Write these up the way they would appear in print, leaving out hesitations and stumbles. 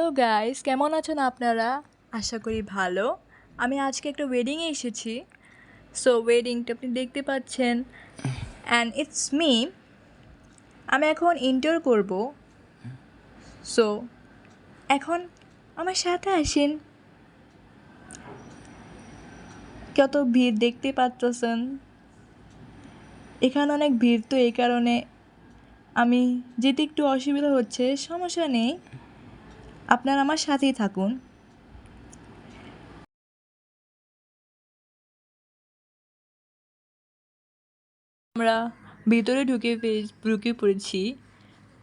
Hello guys, কেমন আছেন আপনারা? আশা করি ভালো। আমি আজকে একটা ওয়েডিংয়ে এসেছি। সো ওয়েডিংটা আপনি দেখতে পাচ্ছেন অ্যান্ড ইটস মি। আমি এখন ইন্টার করব। সো এখন আমার সাথে আসেন। কত ভিড় দেখতে পাচ্ছেন। এখানে অনেক ভিড়, তো এই কারণে আমি যেতে একটু অসুবিধা হচ্ছে। সমস্যা নেই, আপনারা আমার সাথেই থাকুন। আমরা ভিতরে ঢুকে পড়েছি।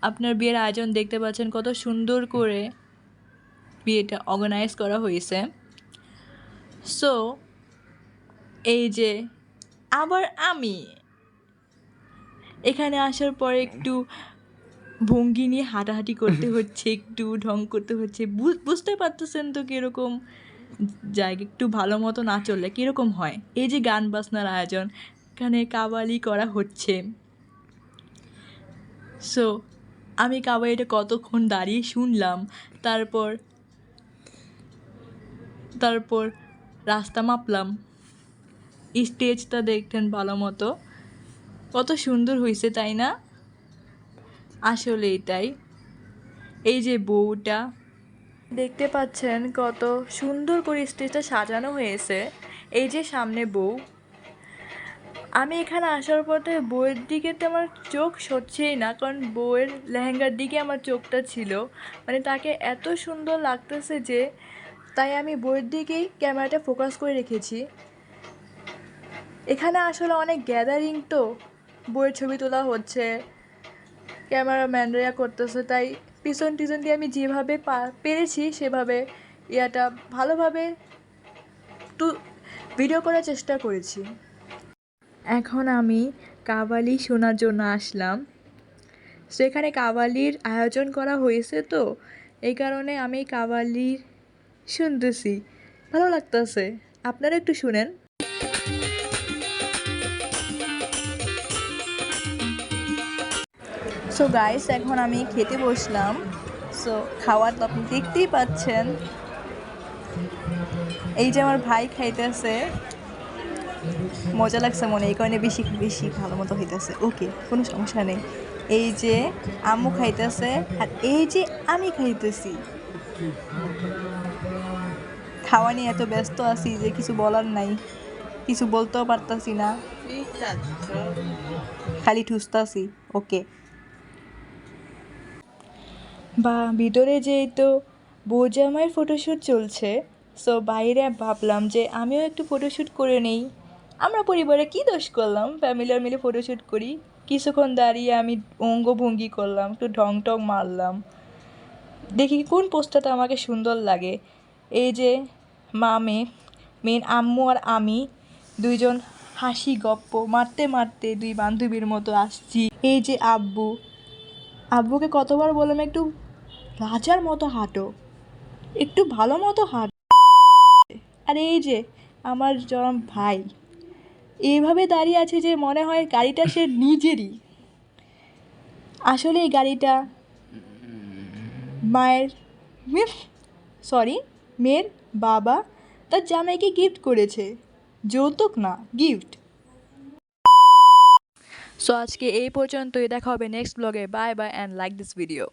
আপনার বিয়ের আয়োজন দেখতে পাচ্ছেন, কত সুন্দর করে বিয়েটা অর্গানাইজ করা হয়েছে। সো এই যে আবার আমি এখানে আসার পরে একটু ভঙ্গি নিয়ে হাঁটাহাঁটি করতে হচ্ছে, একটু ঢং করতে হচ্ছে। বুঝতে পারতেছেন তো কীরকম জায়গা, একটু ভালো মতো না চললে কীরকম হয়। এই যে গান বাজনার আয়োজন, এখানে কাওয়ালি করা হচ্ছে। সো আমি কাওয়ালিটা কতক্ষণ দাঁড়িয়ে শুনলাম। তারপর রাস্তা মাপলাম। স্টেজটা দেখতেন ভালো মতো, কত সুন্দর হয়েছে তাই না? আসলে এটাই। এই যে বউটা দেখতে পাচ্ছেন, কত সুন্দর করে স্টেজটা সাজানো হয়েছে। এই যে সামনে বউ। আমি এখানে আসার পর থেকে বউয়ের দিকে তো আমার চোখ সরছেই না, কারণ বউয়ের লেহেঙ্গার দিকে আমার চোখটা ছিল। মানে তাকে এত সুন্দর লাগতেছে যে, তাই আমি বউয়ের দিকেই ক্যামেরাটা ফোকাস করে রেখেছি। এখানে আসলে অনেক গ্যাদারিং, তো বইয়ের ছবি তোলা হচ্ছে, ক্যামেরাম্যানরা করতেছে, তাই পিছন দিয়ে আমি যেভাবে পেরেছি সেভাবে ভালোভাবে একটু ভিডিও করার চেষ্টা করেছি। এখন আমি কাওয়ালি শোনার জন্য আসলাম। সেখানে কাওয়ালির আয়োজন করা হয়েছে, তো এই কারণে আমি কাওয়ালি শুনতেছি, ভালো লাগতেছে। আপনারা একটু শুনেন। সো গাইস, এখন আমি খেতে বসলাম। সো খাওয়ার তো আপনি দেখতেই পাচ্ছেন। এই যে আমার ভাই খাইতেছে, মজা লাগছে মনে, এই কারণে বেশি ভালো মতো হইতেছে। ওকে, কোনো সমস্যা নেই। এই যে আম্মু খাইতেছে, আর এই যে আমি খাইতেছি। খাওয়া নিয়ে এত ব্যস্ত আছি যে কিছু বলার নাই, কিছু বলতেও পারতাছি না, খালি ঠুসতাছি। ওকে, বা ভিতরে যেহেতু বউ জামাইয়ের ফটোশ্যুট চলছে, সো বাইরে ভাবলাম যে আমিও একটু ফটোশ্যুট করে নেই। আমরা পরিবারে কী দোষ করলাম, ফ্যামিলির মিলে ফটোশ্যুট করি। কিছুক্ষণ দাঁড়িয়ে আমি অঙ্গভঙ্গি করলাম, একটু ঢং টং মারলাম, দেখি কোন পোস্টটাতে আমাকে সুন্দর লাগে। এই যে মেন আম্মু আর আমি দুইজন হাসি গপ্প মারতে দুই বান্ধবীর মতো আসছি। এই যে আব্বুকে কতবার বললাম একটু রাজার মতো হাঁটো, একটু ভালো মতো হাঁটো। আর এই যে আমার ভাই এইভাবে দাঁড়িয়ে আছে যে মনে হয় গাড়িটা সে নিজেরই। আসলে এই গাড়িটা মেয়ের বাবা তার জামাইকে গিফট করেছে, যৌতুক না, গিফট। সো আজকে এই পর্যন্তই, দেখা হবে নেক্সট ব্লগে। Bye bye and like this video.